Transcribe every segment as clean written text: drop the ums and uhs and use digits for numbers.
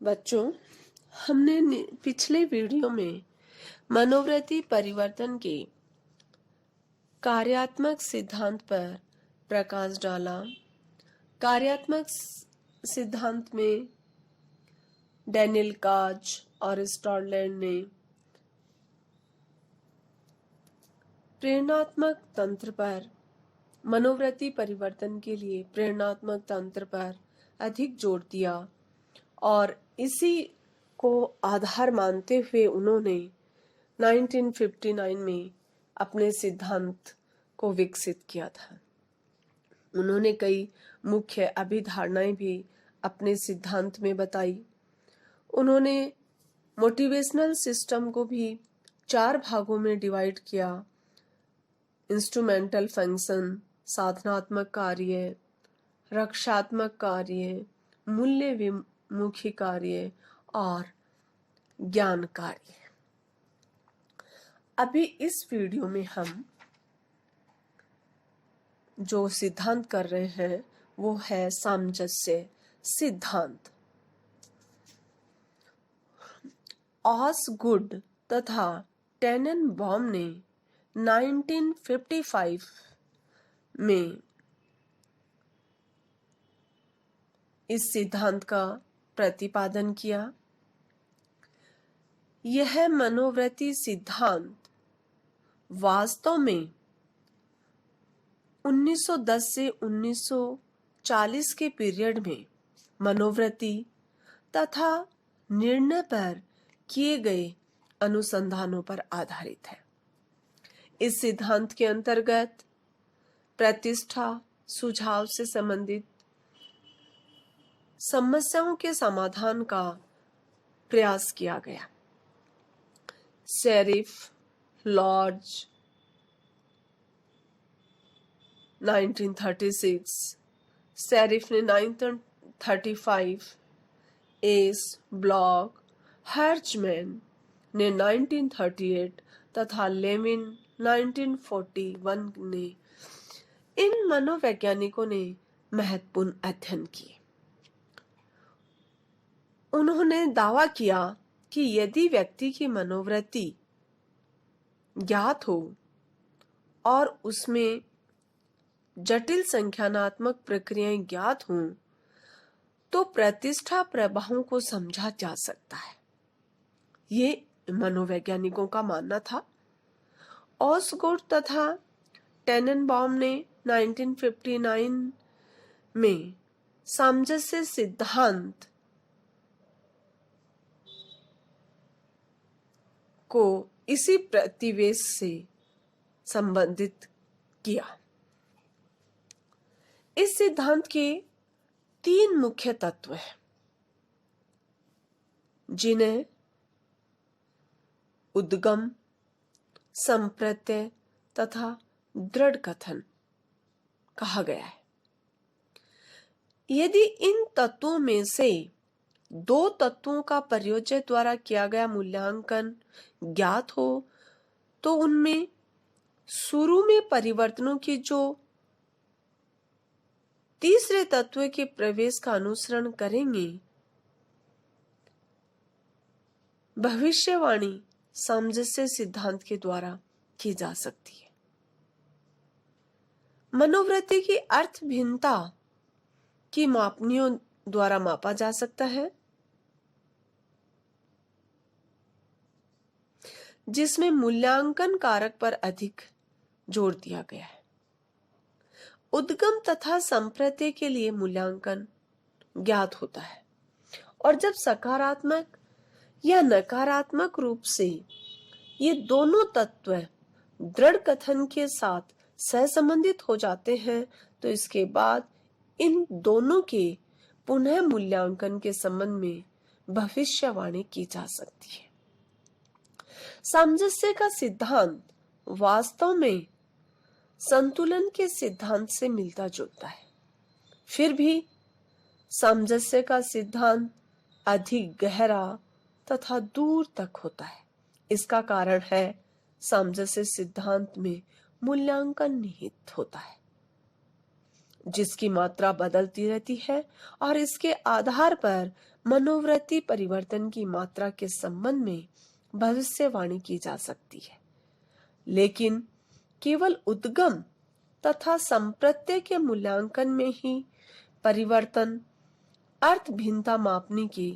बच्चों, हमने पिछले वीडियो में मनोवृत्ति परिवर्तन के कार्यात्मक सिद्धांत पर प्रकाश डाला। कार्यात्मक सिद्धांत में डैनियल काज और स्टॉलैंड ने प्रेरणात्मक तंत्र पर, मनोवृत्ति परिवर्तन के लिए प्रेरणात्मक तंत्र पर अधिक जोर दिया और इसी को आधार मानते हुए उन्होंने 1959 में अपने सिद्धांत को विकसित किया था। उन्होंने कई मुख्य अभिधारणाएं भी अपने सिद्धांत में बताई। उन्होंने मोटिवेशनल सिस्टम को भी 4 भागों में डिवाइड किया: इंस्ट्रूमेंटल फंक्शन, साधनात्मक कार्य, रक्षात्मक कार्य, मूल्य विमुखी कार्य और ज्ञान कार्य। अभी इस वीडियो में हम जो सिद्धांत कर रहे हैं वो है सामंजस्य सिद्धांत। ऑसगुड तथा टेनेनबॉम ने 1955 में इस सिद्धांत का प्रतिपादन किया। यह मनोवृत्ति सिद्धांत वास्तव में 1910 से 1940 के पीरियड में मनोवृत्ति तथा निर्णय पर किए गए अनुसंधानों पर आधारित है। इस सिद्धांत के अंतर्गत प्रतिष्ठा सुझाव से संबंधित समस्याओं के समाधान का प्रयास किया गया। शेरिफ, लॉर्ज 1936, शेरिफ ने 1935, एस, ब्लॉक, हर्चमैन ने 1938 तथा लेविन 1941 ने इन मनोवैज्ञानिकों ने महत्वपूर्ण अध्ययन किए। उन्होंने दावा किया कि यदि व्यक्ति की मनोवृत्ति ज्ञात हो और उसमें जटिल संख्यानात्मक प्रक्रियाएं ज्ञात हों तो प्रतिष्ठा प्रभावों को समझा जा सकता है। ये मनोवैज्ञानिकों का मानना था। ऑसगुड तथा टेनेनबॉम ने 1959 में सामंजस्य सिद्धांत को इसी प्रतिवेश से संबंधित किया। इस सिद्धांत के 3 मुख्य तत्व हैं, जिन्हें उद्गम, संप्रत्यय तथा दृढ़ कथन कहा गया है। यदि इन तत्वों में से 2 तत्वों का प्रयोज्य द्वारा किया गया मूल्यांकन ज्ञात हो तो उनमें शुरू में परिवर्तनों की जो तीसरे तत्व के प्रवेश का अनुसरण करेंगे, भविष्यवाणी सामंजस्य सिद्धांत के द्वारा की जा सकती है। मनोवृत्ति की अर्थ भिन्नता की मापनियों द्वारा मापा जा सकता है, जिसमें मूल्यांकन कारक पर अधिक जोर दिया गया है। उद्गम तथा संप्रत्यय के लिए मूल्यांकन ज्ञात होता है और जब सकारात्मक या नकारात्मक रूप से ये दोनों तत्व दृढ़ कथन के साथ सहसंबंधित हो जाते हैं तो इसके बाद इन दोनों के पुनः मूल्यांकन के संबंध में भविष्यवाणी की जा सकती है। सामंजस्य का सिद्धांत वास्तव में संतुलन के सिद्धांत से मिलता जुलता है, फिर भी सामंजस्य का सिद्धांत अधिक गहरा तथा दूर तक होता है। इसका कारण है सामंजस्य सिद्धांत में मूल्यांकन निहित होता है। जिसकी मात्रा बदलती रहती है और इसके आधार पर मनोवृत्ति परिवर्तन की मात्रा के संबंध में भविष्यवाणी की जा सकती है। लेकिन केवल उद्गम तथा संप्रत्यय के मूल्यांकन में ही परिवर्तन अर्थ भिन्नता मापने के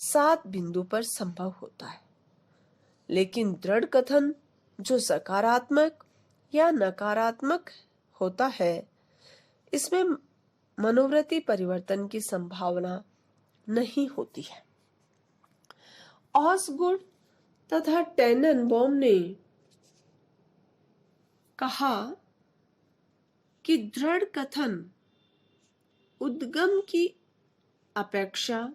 7 बिंदु पर संभव होता है। लेकिन दृढ़ कथन जो सकारात्मक या नकारात्मक होता है, इसमें मनोवृत्ति परिवर्तन की संभावना नहीं होती है। ऑसगुड तथा टेननबॉम ने कहा कि दृढ़ कथन उद्गम की अपेक्षा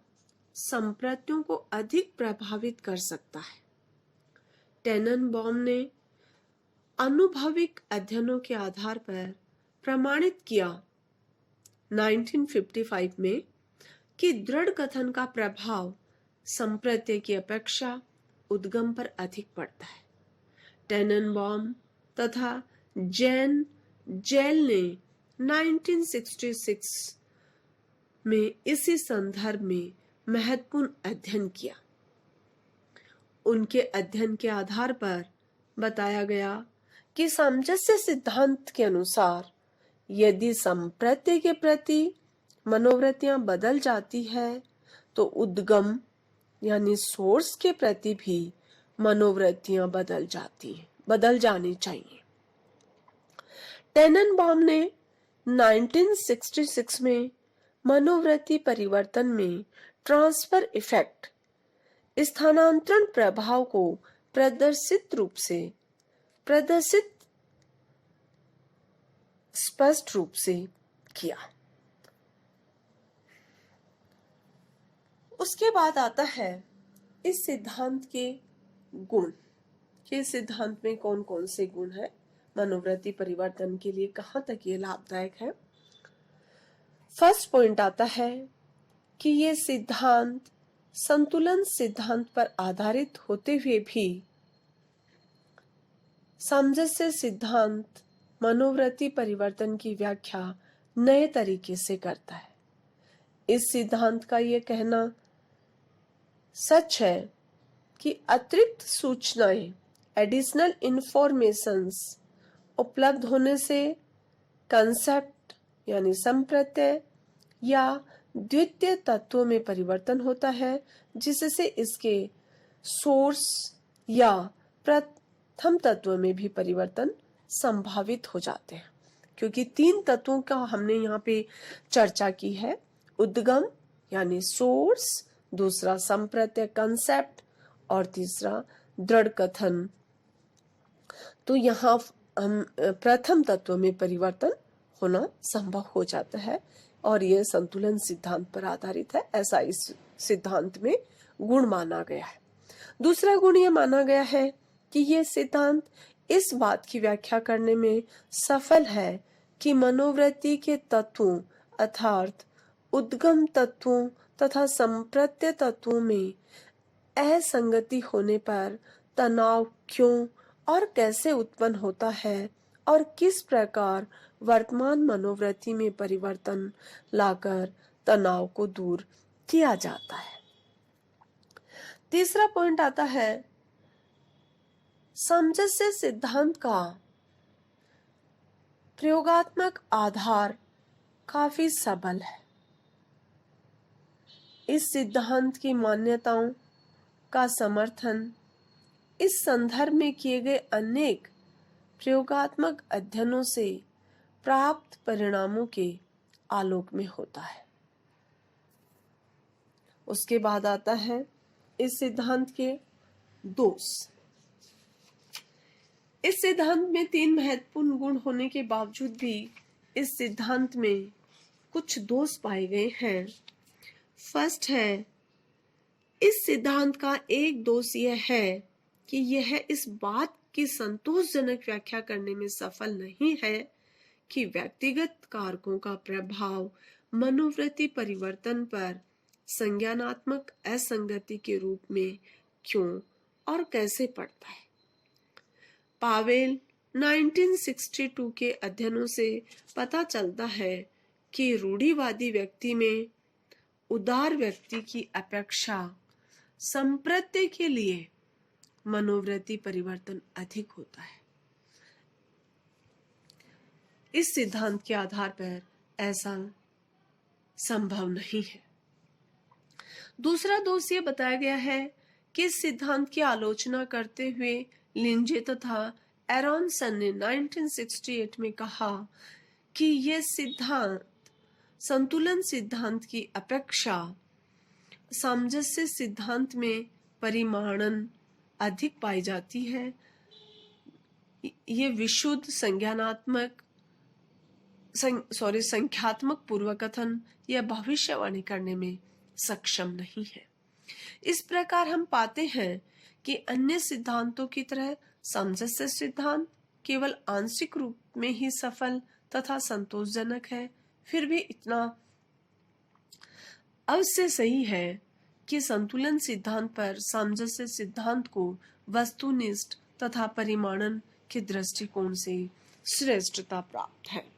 संप्रत्ययों को अधिक प्रभावित कर सकता है। टेननबॉम ने अनुभविक अध्ययनों के आधार पर प्रमाणित किया 1955 में कि दृढ़ कथन का प्रभाव संप्रत्यय की अपेक्षा उद्गम पर अधिक पड़ता है। टेननबॉम तथा जेन जेल ने 1966 में इसी संदर्भ में महत्वपूर्ण अध्ययन किया। उनके अध्ययन के आधार पर बताया गया कि सामंजस्य सिद्धांत के अनुसार यदि संप्रत्यय के प्रति मनोवृत्तियां बदल जाती है तो उद्गम यानी सोर्स के प्रति भी मनोवृत्तियां बदल जानी चाहिए। टेननबॉम ने 1966 में मनोवृत्ति परिवर्तन में ट्रांसफर इफेक्ट स्थानांतरण प्रभाव को प्रदर्शित स्पष्ट रूप से किया। उसके बाद आता है इस सिद्धांत के गुण। कि सिद्धांत में कौन कौन से गुण है मनोवृत्ति परिवर्तन के लिए, कहां तक ये लाभदायक है। फर्स्ट पॉइंट आता है कि ये सिद्धांत संतुलन सिद्धांत पर आधारित होते हुए भी सामंजस्य सिद्धांत मनोवृत्ति परिवर्तन की व्याख्या नए तरीके से करता है। इस सिद्धांत का ये कहना सच है कि अतिरिक्त सूचनाएं एडिशनल इंफॉर्मेशंस उपलब्ध होने से कंसेप्ट यानी संप्रत्यय या द्वितीय तत्वों में परिवर्तन होता है, जिससे इसके सोर्स या प्रथम तत्व में भी परिवर्तन संभावित हो जाते हैं। क्योंकि 3 तत्वों का हमने यहाँ पे चर्चा की है, उद्गम यानी सोर्स, दूसरा संप्रत्यय कंसेप्ट और तीसरा दृढ़ कथन। तो यहाँ हम प्रथम तत्व में परिवर्तन होना संभव हो जाता है और यह संतुलन सिद्धांत पर आधारित है, ऐसा इस सिद्धांत में गुण माना गया है। दूसरा गुण यह माना गया है कि यह सिद्धांत इस बात की व्याख्या करने में सफल है कि मनोवृत्ति के तत्वों अर्थात उद्गम तत्वों तथा संप्रत्यय तत्वों में असंगति होने पर तनाव क्यों और कैसे उत्पन्न होता है और किस प्रकार वर्तमान मनोवृत्ति में परिवर्तन लाकर तनाव को दूर किया जाता है। तीसरा पॉइंट आता है सामंजस्य सिद्धांत का प्रयोगात्मक आधार काफी सबल है। इस सिद्धांत की मान्यताओं का समर्थन इस संदर्भ में किए गए अनेक प्रयोगात्मक अध्ययनों से प्राप्त परिणामों के आलोक में होता है। उसके बाद आता है इस सिद्धांत के दोष। इस सिद्धांत में 3 महत्वपूर्ण गुण होने के बावजूद भी इस सिद्धांत में कुछ दोष पाए गए हैं। फर्स्ट है, इस सिद्धांत का एक दोष यह है कि यह इस बात की संतोषजनक व्याख्या करने में सफल नहीं है कि व्यक्तिगत कारकों का प्रभाव मनोवृत्ति परिवर्तन पर संज्ञानात्मक असंगति के रूप में क्यों और कैसे पड़ता है। पावेल 1962 के अध्ययनों से पता चलता है कि रूढ़िवादी व्यक्ति में उदार व्यक्ति की अपेक्षा संप्रत्य के लिए मनोवृत्ति परिवर्तन अधिक होता है। इस सिद्धांत के आधार पर ऐसा संभव नहीं है। दूसरा दोष यह बताया गया है कि इस सिद्धांत की आलोचना करते हुए लिंजे तथा एरॉनसन ने 1968 में कहा कि यह सिद्धांत संतुलन सिद्धांत की अपेक्षा सामंजस्य सिद्धांत में परिमाणन अधिक पाई जाती है। ये विशुद्ध संख्यात्मक पूर्वकथन या भविष्यवाणी करने में सक्षम नहीं है। इस प्रकार हम पाते हैं कि अन्य सिद्धांतों की तरह सामंजस्य सिद्धांत केवल आंशिक रूप में ही सफल तथा संतोषजनक है। फिर भी इतना अवश्य सही है कि संतुलन सिद्धांत पर सामंजस्य सिद्धांत को वस्तुनिष्ठ तथा परिमाणन के दृष्टिकोण से श्रेष्ठता प्राप्त है।